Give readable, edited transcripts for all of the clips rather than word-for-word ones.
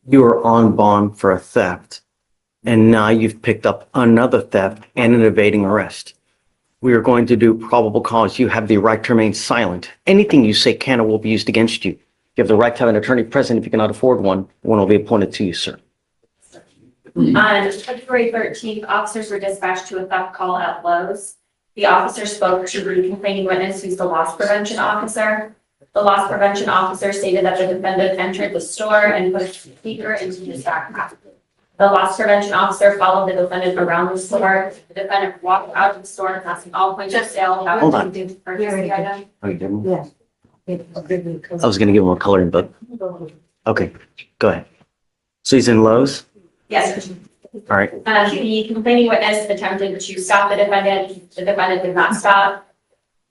You are on bond for a theft, and now you've picked up another theft and an evading arrest. We are going to do probable cause. You have the right to remain silent. Anything you say can or will be used against you. You have the right to have an attorney present. If you cannot afford one will be appointed to you, sir. On February 13th, officers were dispatched to a theft call at Lowe's. The officer spoke to the complaining witness, who's the loss prevention officer. The loss prevention officer stated that the defendant entered the store and put a speaker into his backpack. The loss prevention officer followed the defendant around the store. The defendant walked out of the store, passing all points of sale. Hold on. To purchase the item. Oh, you didn't? Yeah. I was going to give him a coloring book. Okay, go ahead. So he's in Lowe's? Yes. All right. The complaining witness attempted to stop the defendant. The defendant did not stop.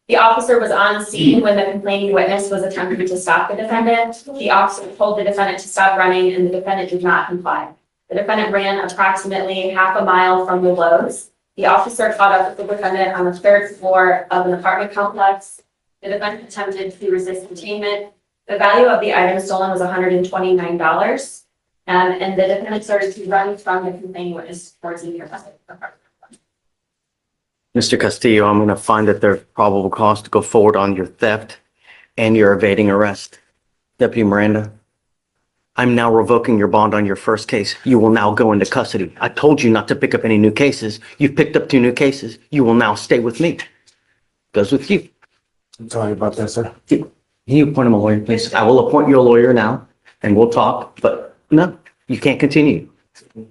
The officer was on scene when the complaining witness was attempting to stop the defendant. The officer told the defendant to stop running, and the defendant did not comply. The defendant ran approximately half a mile from the Lowe's. The officer caught up with the defendant on the third floor of an apartment complex. The defendant attempted to resist detainment. The value of the item stolen was $129. And the defendant started to run from the complaining witness towards the nearby apartment. Mr. Castillo, I'm going to find that there's probable cause to go forward on your theft and your evading arrest. Deputy Miranda, I'm now revoking your bond on your first case. You will now go into custody. I told you not to pick up any new cases. You've picked up 2 new cases. You will now stay with me. Goes with you. I'm sorry about that, sir. Can you appoint him a lawyer, please? I will appoint you a lawyer now, and we'll talk, but no, you can't continue.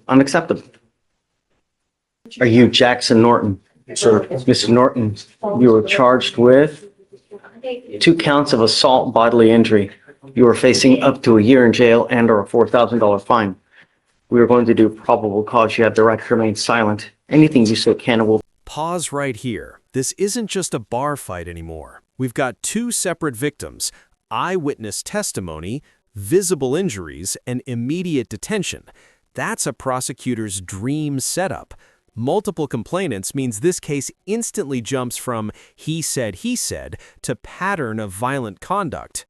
Unacceptable. Are you Jackson Norton? Sir, Mr. Norton, you were charged with 2 counts of assault bodily injury. You are facing up to a year in jail and or a $4,000 fine. We are going to do probable cause. You have the right to remain silent. Anything you say can or will. Pause right here. This isn't just a bar fight anymore. We've got 2 separate victims, eyewitness testimony, visible injuries, and immediate detention. That's a prosecutor's dream setup. Multiple complainants means this case instantly jumps from he said to pattern of violent conduct.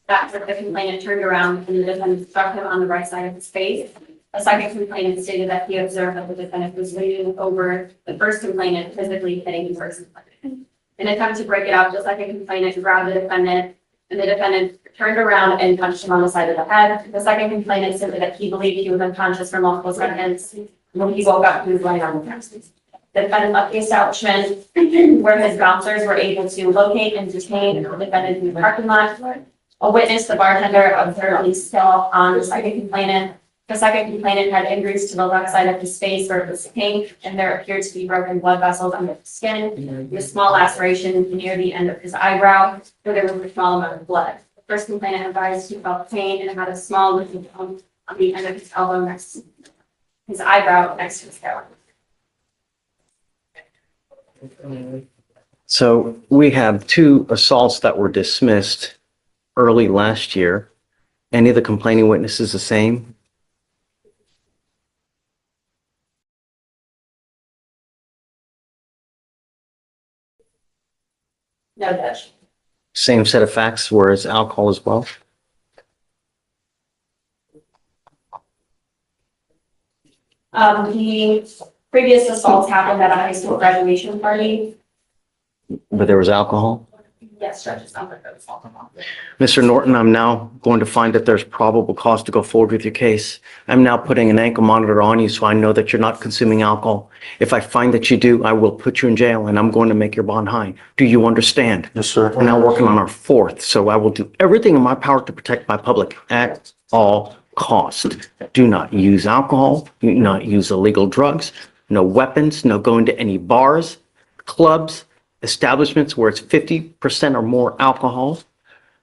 That's when the complainant turned around and the defendant struck him on the right side of his face. A second complainant stated that he observed that the defendant was leaning over the first complainant, physically hitting the first complainant. In an attempt to break it up, the second complainant grabbed the defendant, and the defendant turned around and punched him on the side of the head. The second complainant stated that he believed he was unconscious for multiple seconds. When he woke up, he was lying on the ground. The defendant left the establishment where his bouncers were able to locate and detain the defendant in the parking lot. A witness, the bartender, observed police saw on the second complainant. The second complainant had injuries to the left side of his face where it was pink, and there appeared to be broken blood vessels under the skin, with small laceration near the end of his eyebrow, where there was a small amount of blood. The first complainant advised he felt pain and had a small looking bump on the end of his elbow next to his eyebrow next to his hairline. So we have 2 assaults that were dismissed early last year. Any of the complaining witnesses the same? No, Judge. Same set of facts, whereas alcohol as well? The previous assaults happened at a high school graduation party. But there was alcohol? Yes, Judge, it's not that it was alcohol. Mr. Norton, I'm now going to find that there's probable cause to go forward with your case. I'm now putting an ankle monitor on you so I know that you're not consuming alcohol. If I find that you do, I will put you in jail and I'm going to make your bond high. Do you understand? yes, sir. We're now working on our 4th, so I will do everything in my power to protect my public at all costs. Do not use alcohol, do not use illegal drugs, no weapons, no going to any bars, clubs, establishments where it's 50% or more alcohol,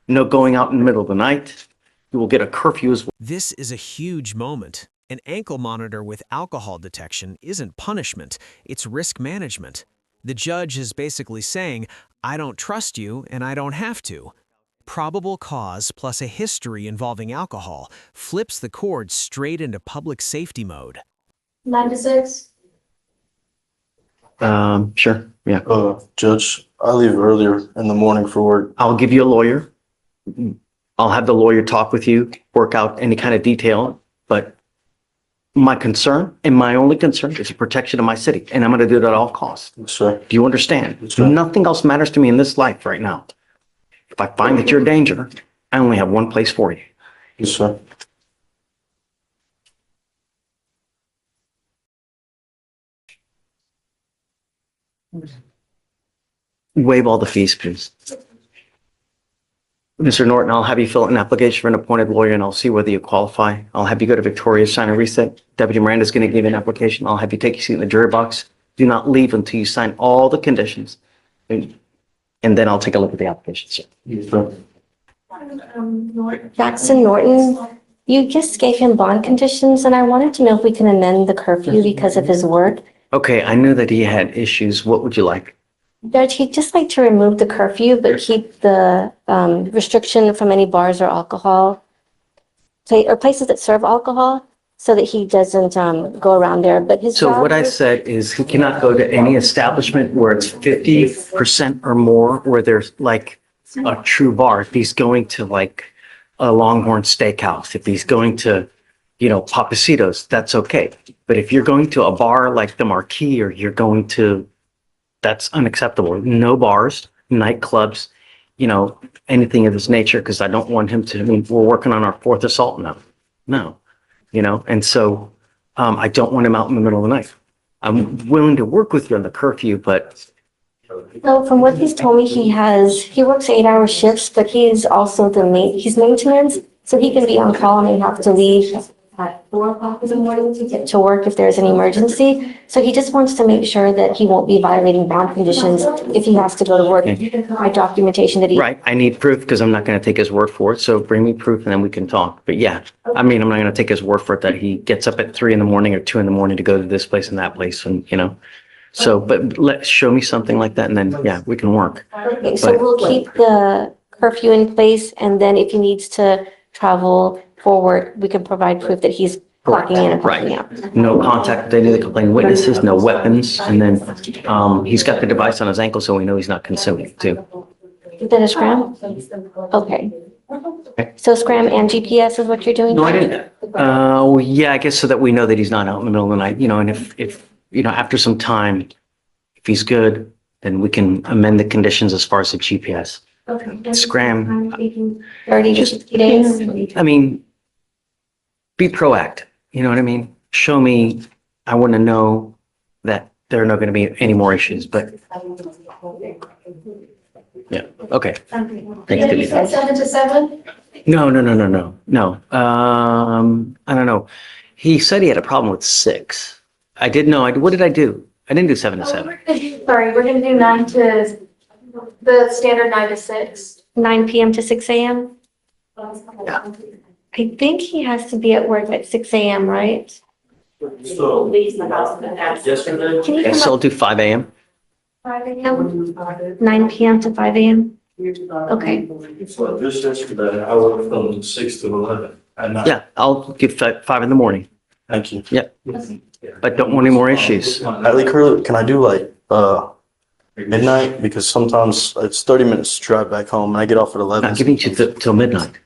no going out in the middle of the night. You will get a curfew as well. This is a huge moment. An ankle monitor with alcohol detection isn't punishment, it's risk management. The judge is basically saying, I don't trust you and I don't have to. Probable cause plus a history involving alcohol flips the cord straight into public safety mode. 9 to 6. Sure, yeah. Judge, I leave earlier in the morning for work. I'll give you a lawyer. I'll have the lawyer talk with you, work out any kind of detail But my concern and my only concern is the protection of my city, and I'm going to do it at all costs. Yes, sir. Do you understand? Yes, sir. Nothing else matters to me in this life right now. If I find that you're a danger, I only have one place for you. Yes, sir. Waive all the fees, please. Mr. Norton, I'll have you fill out an application for an appointed lawyer and I'll see whether you qualify. I'll have you go to Victoria, sign a reset. Deputy Miranda's going to give you an application. I'll have you take your seat in the jury box. Do not leave until you sign all the conditions. And then I'll take a look at the application, sir. Yes, sir. Jackson Norton, you just gave him bond conditions, and I wanted to know if we can amend the curfew because of his work. Okay, I knew that he had issues. What would you like? Judge, he'd just like to remove the curfew, but keep the restriction from any bars or alcohol, or places that serve alcohol, so that he doesn't go around there. But his So job what I is- said is he cannot go to any establishment where it's 50% or more, where there's like a true bar. If he's going to like a Longhorn Steakhouse, if he's going to, Papacitos, that's okay. But if you're going to a bar like the Marquee or you're going to, that's unacceptable. No bars, nightclubs, anything of this nature, because I don't want him to, we're working on our fourth assault now. No, and so I don't want him out in the middle of the night. I'm willing to work with you on the curfew, but So from what he's told me, he works 8-hour shifts, but he's also he's maintenance, so he can be on call and may have to leave at 4 o'clock in the morning to get to work if there's an emergency. So he just wants to make sure that he won't be violating bond conditions if he has to go to work. My documentation that he. right, I need proof because I'm not going to take his word for it. So bring me proof and then we can talk. But yeah, I'm not going to take his word for it that he gets up at 3 a.m. or 2 a.m. to go to this place and that place and, So, but show me something like that and then, yeah, we can work. Okay, so But- we'll keep the curfew in place, and then if he needs to travel for work, we can provide proof that he's clocking in and clocking out. No contact with any of the complaining witnesses, no weapons. And then he's got the device on his ankle, so we know he's not consuming it too. Is that a scram? Okay. So scram and GPS is what you're doing? No, I didn't. Yeah, I guess so that we know that he's not out in the middle of the night, and if, after some time, if he's good, then we can amend the conditions as far as the GPS. Scram. 30 to 60 days? Be proactive. You know what I mean? Show me, I want to know that there are not going to be any more issues, but yeah, okay. Thanks, Denise. 7 to 7? No. I don't know. He said he had a problem with 6. I did know. What did I do? I didn't do 7 to 7. Sorry, we're gonna do 9 to, the standard 9 to 6. 9 p.m. to 6 a.m.? Yeah. I think he has to be at work at 6 a.m., right? So, yesterday, Can you Okay, come so I'll up do 5 a.m. 5 a.m.? 9 p.m. to 5 a.m.? Okay. so just yesterday, I worked from 6 to 11 at night. Yeah, I'll give 5 in the morning, Thank you. but don't want any more issues. Natalie Curley, can I do midnight? Because sometimes it's 30 minutes to drive back home and I get off at 11. Not giving you till midnight.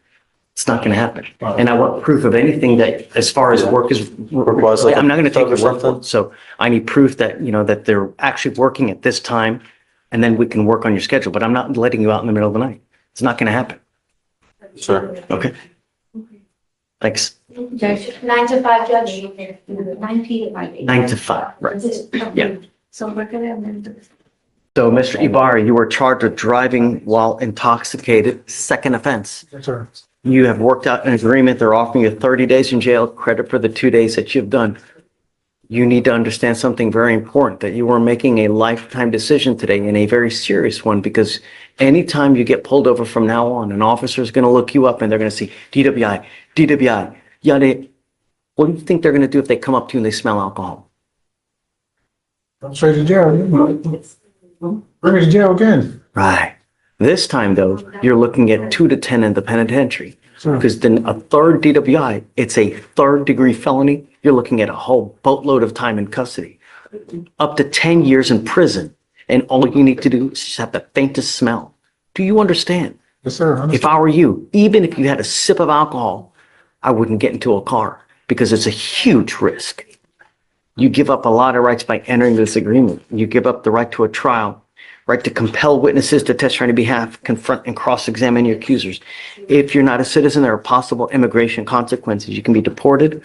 It's not going to happen. And I want proof of anything that, as far as work is, Requires like a I'm not going to take your tub or word for something? it. So I need proof that, that they're actually working at this time, and then we can work on your schedule. But I'm not letting you out in the middle of the night. It's not going to happen. Sure. Okay? Thanks. Judge, 9 to 5, Judge. 9 p.m. to 5 a.m. 9 to 5, right. Yeah. So we're gonna amend this. So, Mr. Ibarra, you were charged with driving while intoxicated, second offense. Yes, sir. You have worked out an agreement. They're offering you 30 days in jail, credit for the 2 days that you've done. You need to understand something very important, that you are making a lifetime decision today, and a very serious one, because anytime you get pulled over from now on, an officer is going to look you up and they're going to see DWI, yada. What do you think they're going to do if they come up to you and they smell alcohol? I'm straight to jail. Bring me to jail again. Right. This time, though, you're looking at 2 to 10 in the penitentiary. Sure. Because then a third DWI, it's a third-degree felony. You're looking at a whole boatload of time in custody. Up to 10 years in prison. And all you need to do is just have the faintest smell. Do you understand? Yes, sir. If I were you, even if you had a sip of alcohol, I wouldn't get into a car. because it's a huge risk. You give up a lot of rights by entering this agreement. You give up the right to a trial, right to compel witnesses to testify on your behalf, confront and cross-examine your accusers. If you're not a citizen, there are possible immigration consequences. You can be deported,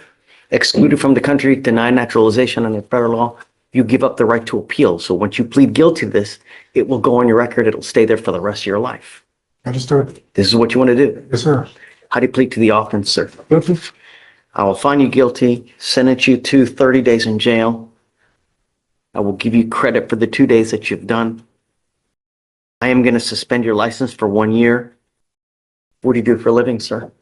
excluded from the country, denied naturalization under federal law. You give up the right to appeal. So once you plead guilty to this, it will go on your record. It'll stay there for the rest of your life. Understood. This is what you want to do. Yes, sir. How do you plead to the offense, sir? Guilty. I will find you guilty, sentence you to 30 days in jail. I will give you credit for the 2 days that you've done. I am going to suspend your license for 1 year. What do you do for a living, sir?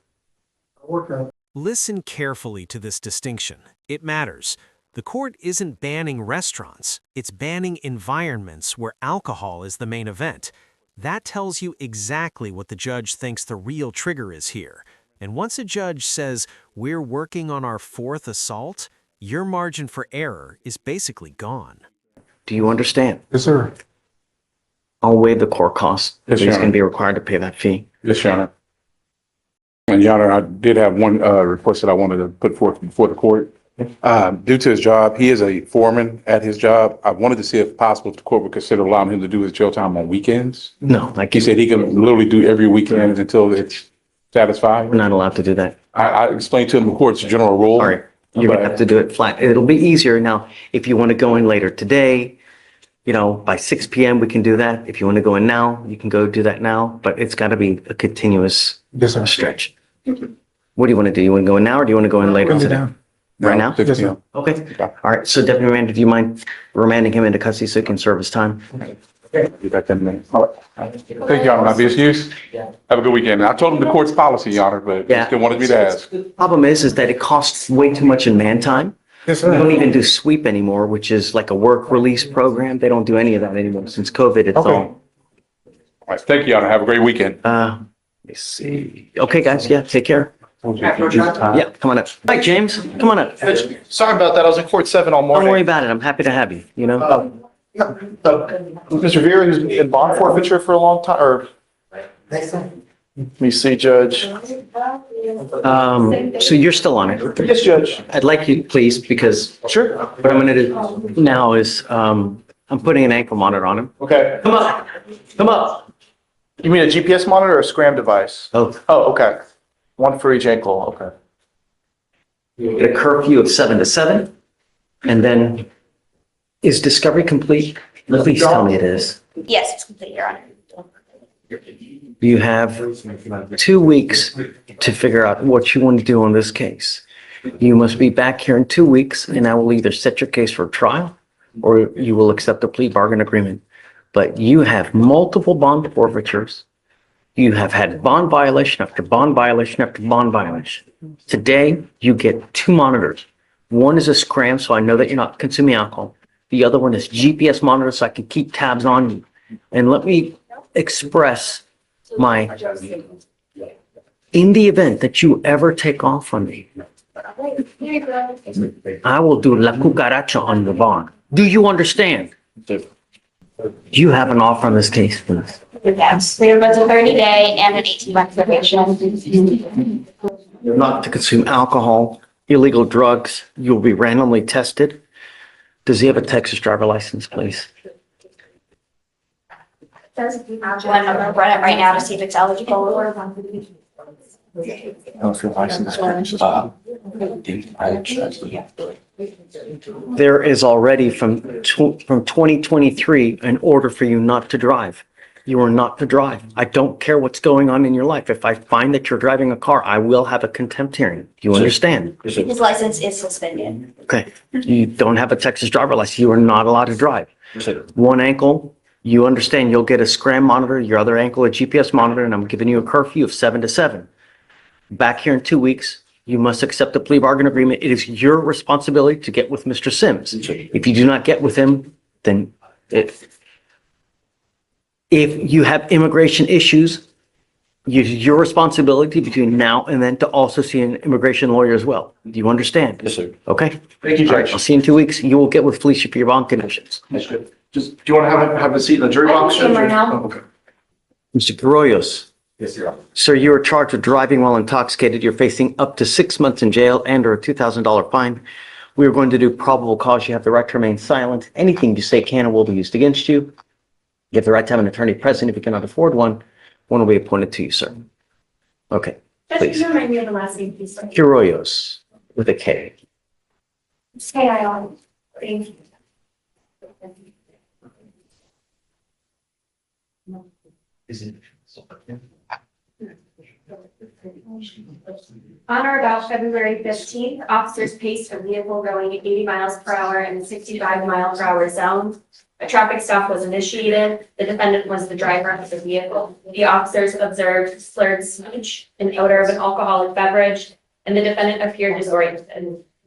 Listen carefully to this distinction. It matters. The court isn't banning restaurants. It's banning environments where alcohol is the main event. That tells you exactly what the judge thinks the real trigger is here. And once a judge says, we're working on our 4th assault, your margin for error is basically gone. Do you understand? Yes, sir. I'll waive the court costs. Yes, He's Your going to Honor. be required to pay that fee. Yes, Your Honor. And Your Honor, I did have one request that I wanted to put forth before the court. Due to his job, he is a foreman at his job. I wanted to see if possible if the court would consider allowing him to do his jail time on weekends. No, like He said he can literally do every weekend until it's satisfied. we're not allowed to do that. I explained to him the court's general rule. All right. You're going to have to do it flat. It'll be easier now. If you want to go in later today, by 6 p.m., we can do that. If you want to go in now, you can go do that now, but it's got to be a continuous Yes, sir. stretch. What do you want to do? You want to go in now or do you want to go in later Bring it today? down. Right now? 6 Yes, sir. p.m. Okay. All right. So Deputy Commander, do you mind remanding him into custody so he can serve his time? Be back 10 minutes. All right. Thank you, Your Honor. Not be excused. Have a good weekend. I told him the court's policy, Your Honor, but he Yeah. still wanted me to ask. Problem is that it costs way too much in man time. Yes, We don't sir. even do sweep anymore, which is like a work release program. They don't do any of that anymore. Since COVID, it's Okay. all, All right. Thank you, Your Honor. Have a great weekend. let me see. Okay, guys. Yeah, take care. Yeah, come on up. Hi, James. Come on up. Sorry about that. I was in court 7 all Don't worry morning. about it. I'm happy to have you, Mr. Vera, who's in bond forfeiture for a long time, or? Let me see, Judge. So you're still on it. Yes, Judge. I'd like you, please, because Sure. what I'm gonna do now is, I'm putting an ankle monitor on him. Okay. Come up. Come up. You mean a GPS monitor or a SCRAM device? Oh, Oh, okay. One for each ankle. Okay. get a curfew of 7 to 7. And then is discovery complete? Please tell me it is. Yes, it's complete, Your Honor. You have 2 weeks to figure out what you want to do on this case. You must be back here in 2 weeks and I will either set your case for trial or you will accept a plea bargain agreement. But you have multiple bond forfeitures. You have had bond violation after bond violation after bond violation. Today, you get 2 monitors. One is a scram, so I know that you're not consuming alcohol. The other one is GPS monitor, so I can keep tabs on you. And let me express in the event that you ever take off on me, I will do la cucaracha on your bond. Do you understand? Do you have an offer on this case, please? Yes, we have both a 30-day and an 18-month probation. Not to consume alcohol, illegal drugs. You'll be randomly tested. Does he have a Texas driver license, please? I'm gonna run it right now to see if it's eligible. There is already from 2023 an order for you not to drive. You are not to drive. I don't care what's going on in your life. If I find that you're driving a car, I will have a contempt hearing. Do you understand? His license is suspended. Okay. You don't have a Texas driver license. You are not allowed to drive. One ankle, you understand you'll get a scram monitor, your other ankle a GPS monitor, and I'm giving you a curfew of 7 to 7. Back here in 2 weeks, you must accept a plea bargain agreement. It is your responsibility to get with Mr. Sims. If you do not get with him, then if you have immigration issues, it's your responsibility between now and then to also see an immigration lawyer as well. Do you understand? Yes, sir. Okay? Thank you, All right, Judge. I'll see you in 2 weeks. You will get with Felicia for your bond conditions. That's good. Just, do you want to have a seat in the jury I can box? see him right now. Oh, okay. Mr. Carollos, Yes, Your Honor. Sir, you are charged with driving while intoxicated. You're facing up to 6 months in jail and or a $2,000 fine. We are going to do probable cause. You have the right to remain silent. Anything you say can or will be used against you. You have the right to have an attorney present. If you cannot afford one, one will be appointed to you, sir. Okay, Judge, please. can you remind me of the last name, please? Sorry. Quiroyos with a K. K-I-O. Thank you. On or about February 15th, officers paced a vehicle going 80 miles per hour in a 65 mile per hour zone. A traffic stop was initiated. The defendant was the driver of the vehicle. The officers observed slurred speech and odor of an alcoholic beverage, and the defendant appeared disoriented.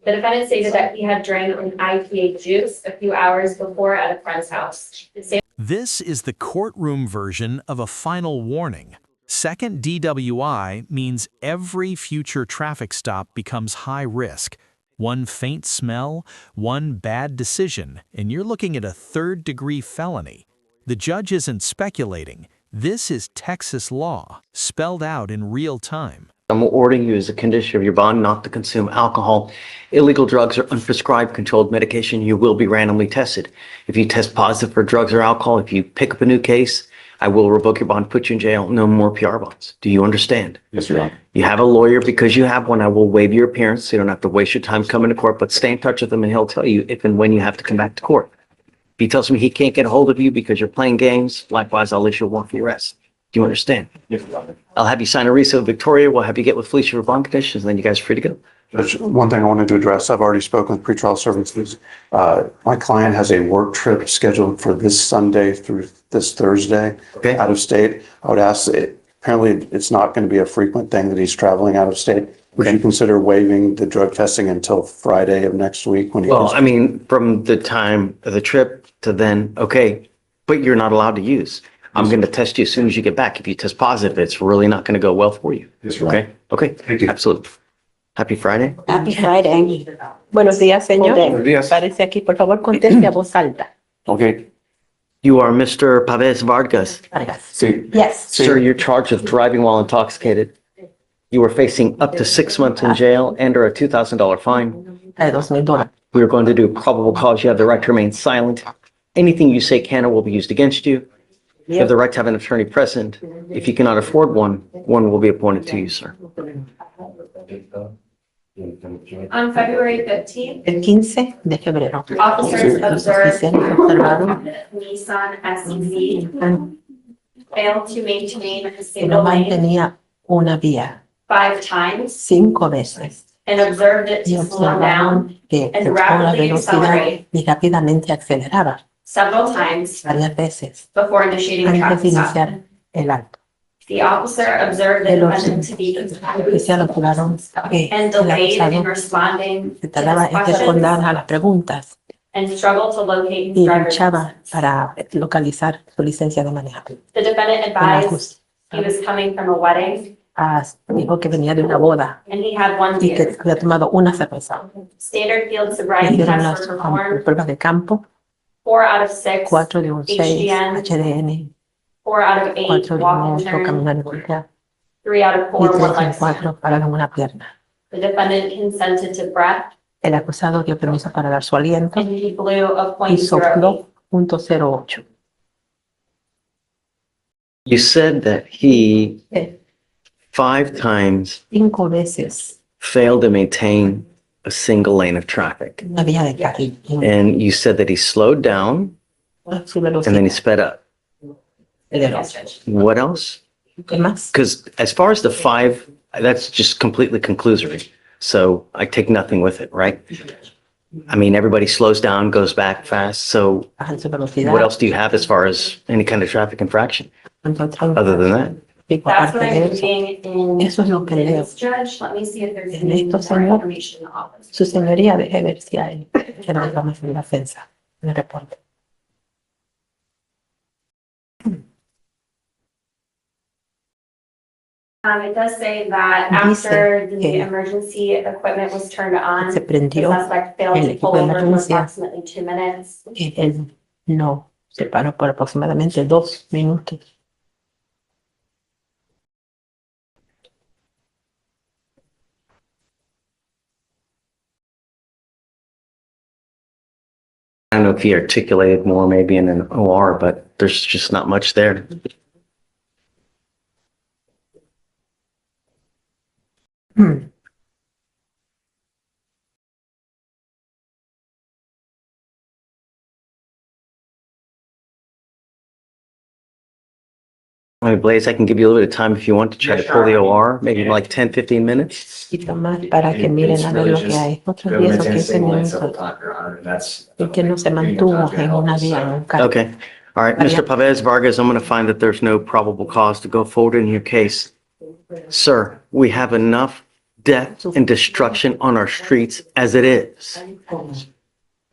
The defendant stated that he had drank an IPA juice a few hours before at a friend's house. This is the courtroom version of a final warning. Second DWI means every future traffic stop becomes high risk. One faint smell, one bad decision, and you're looking at a third-degree felony. The judge isn't speculating. This is Texas law, spelled out in real time. I'm ordering you as a condition of your bond not to consume alcohol, illegal drugs, or unprescribed controlled medication. You will be randomly tested. If you test positive for drugs or alcohol, if you pick up a new case, I will revoke your bond, put you in jail. No more PR bonds. Do you understand? Yes, Your Honor. You have a lawyer because you have one. I will waive your appearance. So you don't have to waste your time coming to court, but stay in touch with him and he'll tell you if and when you have to come back to court. If he tells me he can't get a hold of you because you're playing games, likewise, I'll issue a warrant for your arrest. Do you understand? Yes, Your Honor. I'll have you sign a receipt with Victoria. We'll have you get with Felicia for bond conditions, and then you guys are free to go. Judge, one thing I wanted to address, I've already spoken with pretrial services. My client has a work trip scheduled for this Sunday through this Thursday Okay. out of state. I would ask, apparently it's not going to be a frequent thing that he's traveling out of state. Would you Okay. consider waiving the drug testing until Friday of next week when he Well, comes? I mean, from the time of the trip to then, okay, but you're not allowed to use. I'm going to test you as soon as you get back. If you test positive, it's really not going to go well for you. Yes, Your Honor. Okay? Okay. Thank you. Absolutely. Happy Friday. Happy Friday. Buenos días, señor. Buenos días. Parece aquí, por favor, conteste a voz alta. Okay, You are Mr. Pavez Vargas. Vargas. Sí. Yes. Sir, you're charged with driving while intoxicated. You are facing up to 6 months in jail and or a $2,000 fine. De $2,000. We are going to do probable cause. You have the right to remain silent. Anything you say can or will be used against you. You have the right to have an attorney present. If you cannot afford one, one will be appointed to you, sir. On February 15th, El 15 de febrero. officers Los observed oficiales observaron Nissan SUV failed to maintain a que single no lane mantenía una vía 5 times 5 veces and observed it y to slow down observaron que and se bajó la rapidly velocidad accelerate. y rápidamente aceleraba several times varias veces before initiating a antes de traffic stop. iniciar el alto. The officer observed the El defendant to be oficial observaron que and el delayed in acusado responding se to tardaba his en responder questions a las preguntas and struggled to locate his y driver's luchaba license. para localizar su licencia de manejar. The defendant El advised he was coming from a wedding dijo que venía de una boda and he had one y que beer. había tomado una cerveza. Standard field Le sobriety hicieron tests las were performed, pruebas de campo, 4 out of 6, 4 de un 6, HDN, HDN, 4 out of 8, 4 de un walk and 8, turn, caminar y voltear, 3 out of y 4, 3 one de leg stand. 4 para una pierna. The defendant consented to breath El acusado dio permiso para dar su aliento and he blew a y sopló .08. .08. You said that he Eh, 5 times 5 veces failed to maintain a single lane of traffic. una vía de carril. And you said that he slowed down Su and then velocidad. he sped up. Yes, Judge. What else? ¿Qué más? Because as far as the 5, that's just completely conclusory. So I take nothing with it, right? I mean, everybody slows down, goes back fast. So Bajan su velocidad. what else do you have as far as any kind of traffic infraction Entonces, other than that? pico That's aparte what de I'm eso. reading in Eso es lo que leo. this, Judge. Let me see if there's En any esto, more señor. information in the office. Su señoría deje ver si hay que no vamos en la defensa. Me reporte. It does say that Dice after the que emergency equipment was turned on, Se the prendió suspect failed el to equipo pull de over for emergencia. approximately 2 minutes. que él no se paró por aproximadamente 2 minutos. know if he articulated more maybe in an OR, but there's just not much there. I mean, Blaze, I can give you a little bit of time if you want to try to pull the OR, maybe like 10, 15 minutes. poquito más para que miren a ver lo que hay. Otros 10 o 15 minutos. Y que no se mantuvo en una vía nunca. Okay. All right, Mr. Pavez Vargas, I'm going to find that there's no probable cause to go forward in your case. Sir, we have enough death and destruction on our streets as it is.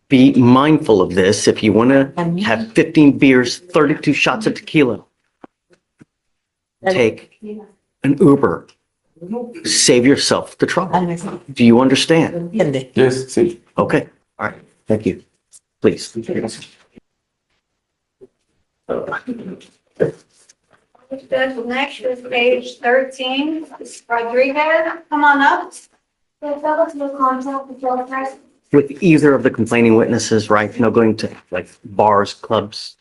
Be mindful of this. If you want to have 15 beers, 32 shots of tequila, take an Uber. Save yourself the trouble. Do you understand? ¿Entiende? Yes, sí. Okay. All right. Thank you. Please. Judge, next is page 13, Rodriguez, come on up. With either of the complaining witnesses, right? No going to like bars, clubs.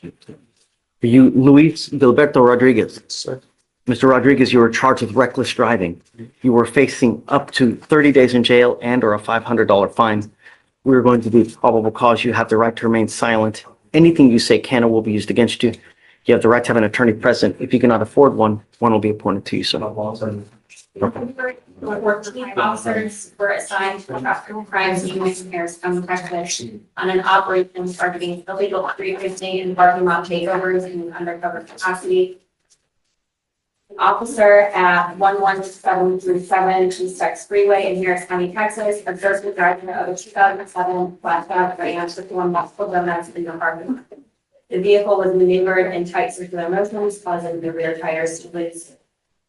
Are you Luis Gilberto Rodriguez? Sir. Mr. Rodriguez, you were charged with reckless driving. You were facing up to 30 days in jail and or a $500 fine. We're going to do probable cause. You have the right to remain silent. Anything you say can or will be used against you. You have the right to have an attorney present. If you cannot afford one, one will be appointed to you, sir. 14 officers were assigned to traffic crimes unit in Harrisburg, Texas, on an operation targeting illegal street racing and parking lot takeovers in an undercover capacity. An officer at 11737 East Tex Freeway in Harris County, Texas, observed the driver of a 2007 flatbed Ram with one multiple donuts in the parking lot. The vehicle was maneuvered in tight circular motions, causing the rear tires to lose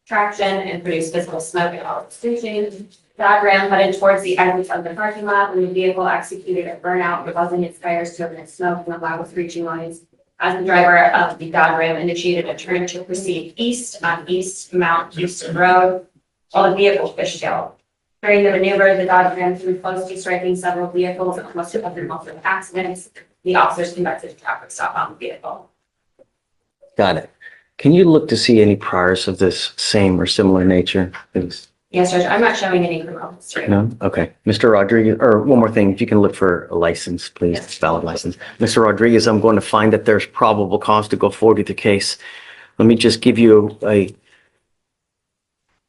traction and produce visible smoke at all stations. That Ram headed towards the exit of the parking lot when the vehicle executed a burnout, causing its tires to emit smoke and a loud screeching noise. As the driver of the Dodge Ram initiated a turn to proceed east on East Mount Houston Road, while the vehicle fishtailed. During the maneuver, the Dodge Ram flew close to striking several vehicles and almost suffered multiple accidents. The officers conducted a traffic stop on the vehicle. Got it. Can you look to see any priors of this same or similar nature? Please. Yes, Judge, I'm not showing any criminal history. No? Okay. Mr. Rodriguez, or one more thing, if you can look for a license, please, Yes. valid license. Mr. Rodriguez, I'm going to find that there's probable cause to go forward with the case. Let me just give you a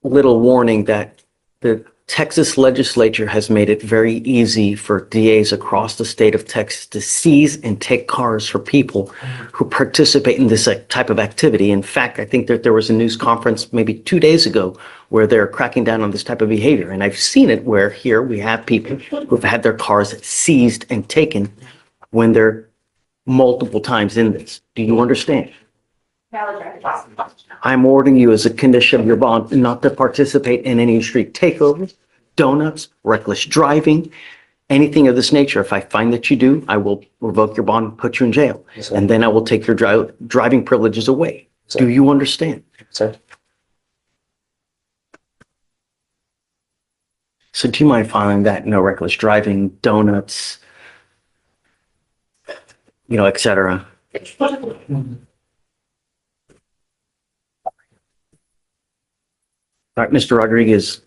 little warning that the Texas legislature has made it very easy for DAs across the state of Texas to seize and take cars for people who participate in this type of activity. In fact, I think that there was a news conference maybe 2 days ago where they're cracking down on this type of behavior. And I've seen it where here we have people who've had their cars seized and taken when they're multiple times in this. Do you understand? I'm ordering you as a condition of your bond not to participate in any street takeovers, donuts, reckless driving, anything of this nature. If I find that you do, I will revoke your bond and put you in jail. Yes, sir. And then I will take your driving privileges away. Sir. Do you understand? Sir. So do you mind filing that no reckless driving, donuts, et cetera? All right, Mr. Rodriguez,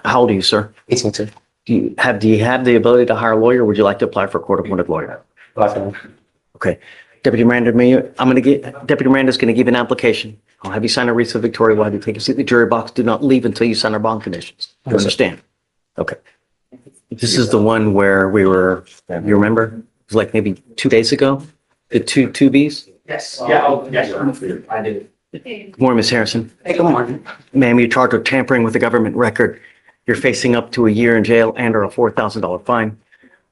how old are you, sir? 18, sir. Do you have the ability to hire a lawyer? Would you like to apply for a court-appointed lawyer? Okay. Deputy Miranda, Deputy Miranda's going to give you an application. I'll have you sign a wreath of Victoria while you take a seat in the jury box. Do not leave until you sign our bond conditions. You Yes, sir. understand? Okay. This is the one where you remember? It was like maybe 2 days ago? The two Bs? Yes, yeah, oh, yes, sir. I did. Good morning, Ms. Harrison. Hey, good morning. Ma'am, you're charged with tampering with a government record. You're facing up to a year in jail and or a $4,000 fine.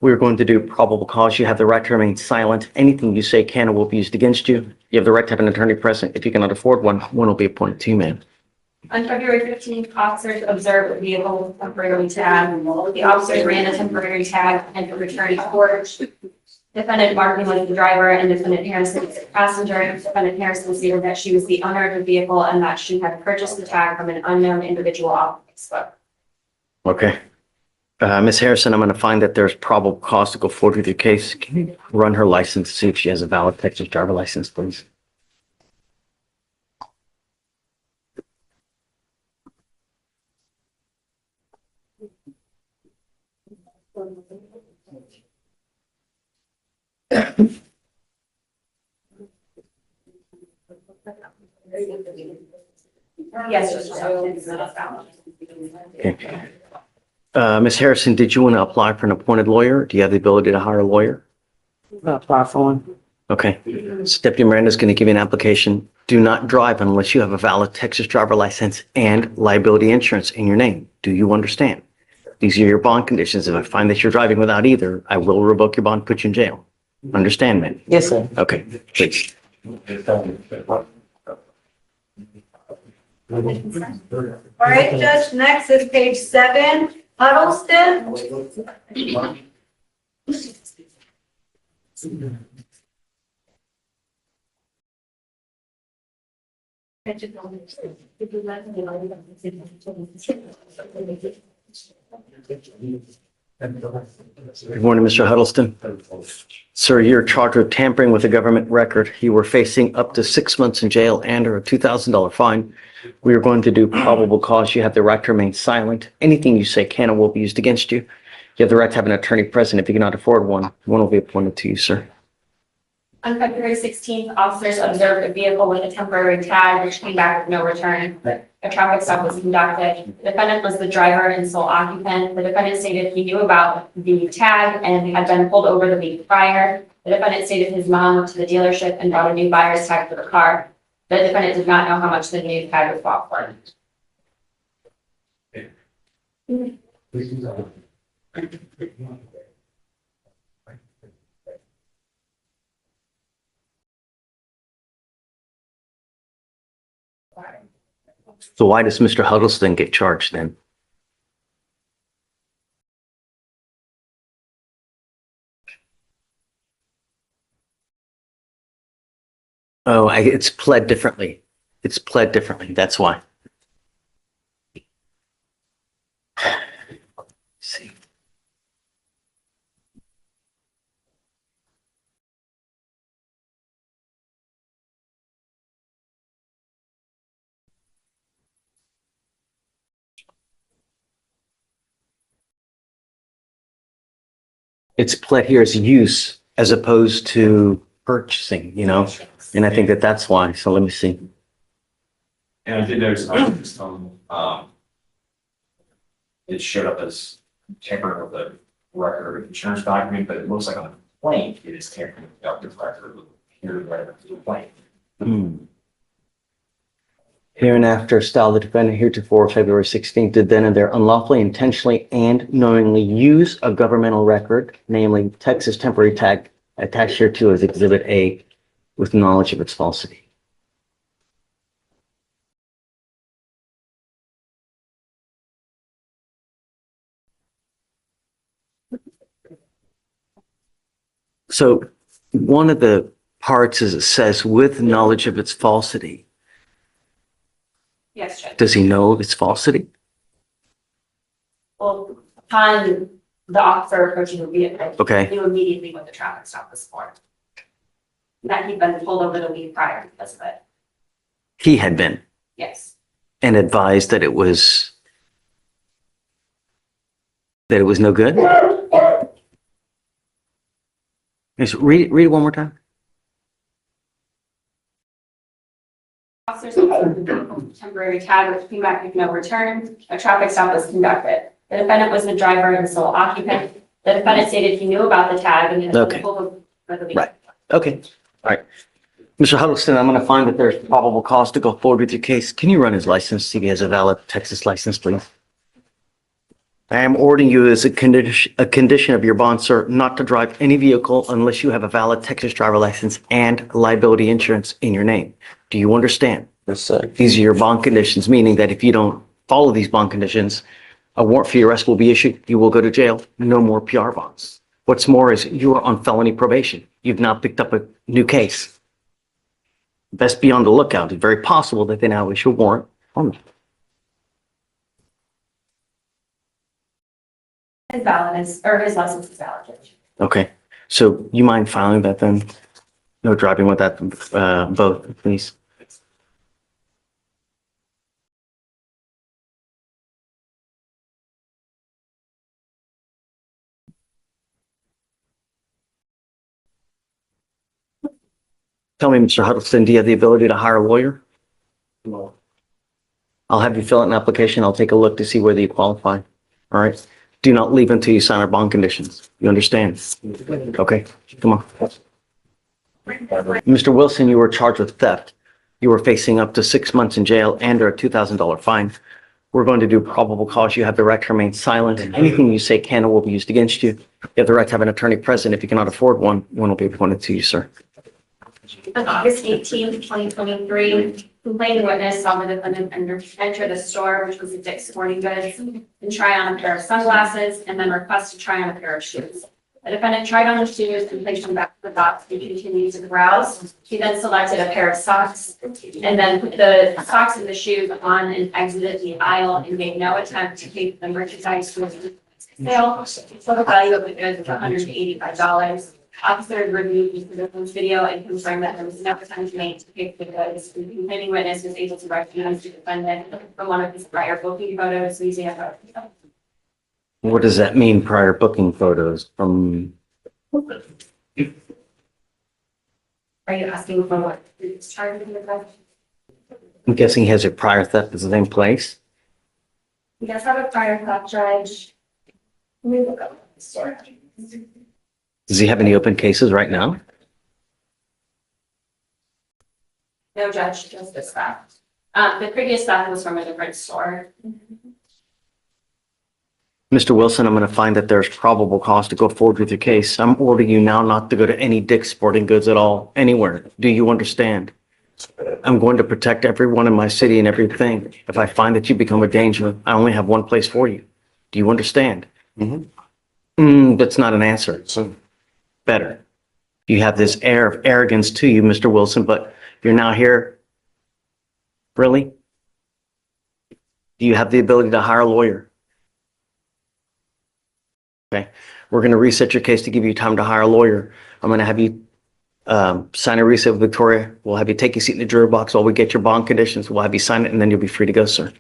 We're going to do probable cause. You have the right to remain silent. Anything you say can or will be used against you. You have the right to have an attorney present. If you cannot afford one, one will be appointed to you, ma'am. On February 15th, officers observed a vehicle temporarily tagged. The officers ran a temporary tag and returned to court. Defendant Martin was the driver and defendant Harrison was the passenger. Defendant Harrison stated that she was the owner of the vehicle and that she had purchased the tag from an unknown individual off Facebook. Okay. Ms. Harrison, I'm going to find that there's probable cause to go forward with your case. Can you run her license, see if she has a valid Texas driver license, please? Yes, just. Okay. Ms. Harrison, did you want to apply for an appointed lawyer? Do you have the ability to hire a lawyer? Apply for one. Okay. So Deputy Miranda is going to give you an application. Do not drive unless you have a valid Texas driver license and liability insurance in your name. Do you understand? These are your bond conditions. If I find that you're driving without either, I will revoke your bond, put you in jail. Understand, man? Yes, sir. Okay, please. All right, Judge, next is page 7, Huddleston. Good morning, Mr. Huddleston. Sir, you're charged with tampering with a government record. You were facing up to 6 months in jail and or a $2,000 fine. We are going to do probable cause. You have the right to remain silent. Anything you say can and will be used against you. You have the right to have an attorney present. If you cannot afford one will be appointed to you, sir. On February 16th, officers observed a vehicle with a temporary tag which came back with no return. A traffic stop was conducted. The defendant was the driver and sole occupant. The defendant stated he knew about the tag and had been pulled over the week prior. The defendant stated his mom went to the dealership and bought a new buyer's tag for the car. The defendant did not know how much the new tag was bought for. So why does Mr. Huddleston get charged then? Oh, it's pled differently. It's pled differently. That's why. See. It's pled here as use as opposed to purchasing, you know? And I think that that's why. So let me see. And I did notice some, it showed up as tampering with the record of insurance document, but it looks like on the complaint, it is tampering with the doctor's record. Here, right up to the complaint. Hereinafter style the defendant heretofore February 16th did then and there unlawfully, intentionally, and knowingly use a governmental record, namely Texas temporary tag attached hereto as Exhibit A with knowledge of its falsity. So one of the parts is it says with knowledge of its falsity. Yes, Judge. Does he know of its falsity? Well, upon the officer approaching the vehicle, Okay. he knew immediately what the traffic stop was for. That he'd been pulled over the week prior because of it. He had been Yes. and advised that it was no good. Yes, read it one more time. Officers observed the vehicle with temporary tag which came back with no return. A traffic stop was conducted. The defendant was the driver and sole occupant. The defendant stated he knew about the tag and had Okay. been pulled over for the week. Right. Okay. All right. Mr. Huddleston, I'm going to find that there's probable cause to go forward with your case. Can you run his license, see if he has a valid Texas license, please? I am ordering you as a condition of your bond, sir, not to drive any vehicle unless you have a valid Texas driver license and liability insurance in your name. Do you understand? Yes, sir. These are your bond conditions, meaning that if you don't follow these bond conditions, a warrant for your arrest will be issued. You will go to jail. No more PR bonds. What's more is you are on felony probation. You've now picked up a new case. Best be on the lookout. It's very possible that they now issue a warrant on you. His valid is, or his license is valid, Judge. Okay, so you mind filing that then? No driving with that, both, please. Tell me, Mr. Huddleston, do you have the ability to hire a lawyer? No. I'll have you fill out an application. I'll take a look to see whether you qualify. All right? Do not leave until you sign our bond conditions. You understand? Okay, come on. Mr. Wilson, you were charged with theft. You were facing up to 6 months in jail and or a $2,000 fine. We're going to do probable cause. You have the right to remain silent. Anything you say can or will be used against you. You have the right to have an attorney present. If you cannot afford one, one will be appointed to you, sir. On August 18th, 2023, complaining witness saw the defendant enter the store, which was a Dick's Sporting Goods, and try on a pair of sunglasses and then request to try on a pair of shoes. The defendant tried on the shoes and placed them back in the box and continued to browse. He then selected a pair of socks and then put the socks and the shoes on and exited the aisle and made no attempt to take the merchandise to the sale. Total value of the goods was $185. Officers reviewed the video and confirmed that there was no attempt made to pick the goods. The complaining witness was able to recognize the defendant from one of his prior booking photos using a photo. What does that mean, prior booking photos from? Are you asking for what is charged in the theft? I'm guessing he has a prior theft at the same place. He does have a prior theft charge. Let me look up the store. Does he have any open cases right now? No, Judge, just this theft. The previous theft was from a different store. Mr. Wilson, I'm going to find that there's probable cause to go forward with your case. I'm ordering you now not to go to any Dick's Sporting Goods at all, anywhere. Do you understand? I'm going to protect everyone in my city and everything. If I find that you become a danger, I only have one place for you. Do you understand? That's not an answer. So, Better. You have this air of arrogance to you, Mr. Wilson, but you're now here. Really? Do you have the ability to hire a lawyer? Okay, we're going to reset your case to give you time to hire a lawyer. I'm going to have you sign a reset with Victoria. We'll have you take a seat in the jury box while we get your bond conditions. We'll have you sign it and then you'll be free to go, sir.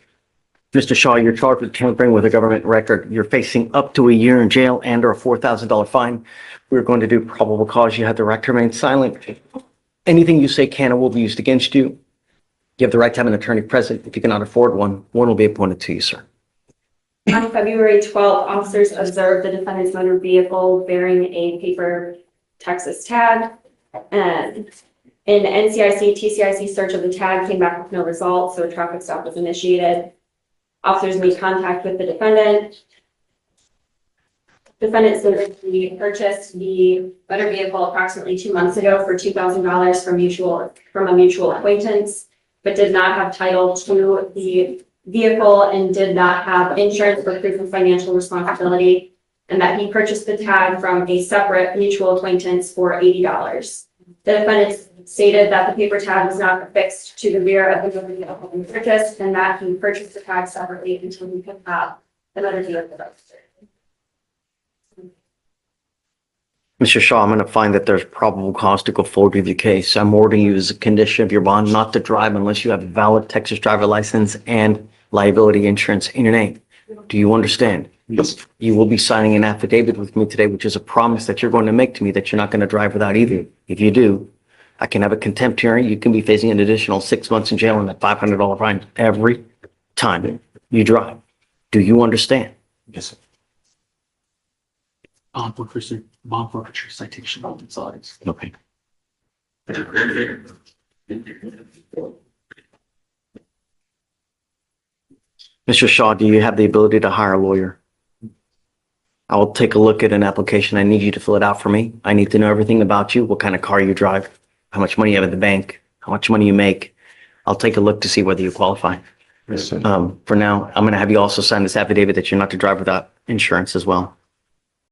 Mr. Shaw, you're charged with tampering with a government record. You're facing up to a year in jail and or a $4,000 fine. We're going to do probable cause. You have the right to remain silent. Anything you say can or will be used against you. You have the right to have an attorney present. If you cannot afford one, one will be appointed to you, sir. On February 12th, officers observed the defendant's motor vehicle bearing a paper Texas tag. And an NCIC, TCIC search of the tag came back with no results, so a traffic stop was initiated. Officers made contact with the defendant. Defendant said that he purchased the motor vehicle approximately 2 months ago for $2,000 from a mutual acquaintance, but did not have title to the vehicle and did not have insurance or proof of financial responsibility, and that he purchased the tag from a separate mutual acquaintance for $80. The defendant stated that the paper tag was not affixed to the rear of the motor vehicle he purchased, and that he purchased the tag separately until he could have the motor vehicle registered. Mr. Shaw, I'm going to find that there's probable cause to go forward with your case. I'm ordering you as a condition of your bond not to drive unless you have a valid Texas driver license and liability insurance in your name. Do you understand? yes, You will be signing an affidavit with me today, which is a promise that you're going to make to me that you're not going to drive without either. If you do, I can have a contempt hearing. You can be facing an additional 6 months in jail and a $500 fine every time you drive. Do you understand? yes, sir. Bond forfeiture citation on both sides. Okay. Mr. Shaw, do you have the ability to hire a lawyer? I will take a look at an application. I need you to fill it out for me. I need to know everything about you, what kind of car you drive, how much money you have in the bank, how much money you make. I'll take a look to see whether you qualify. Yes, sir. For now, I'm going to have you also sign this affidavit that you're not to drive without insurance as well.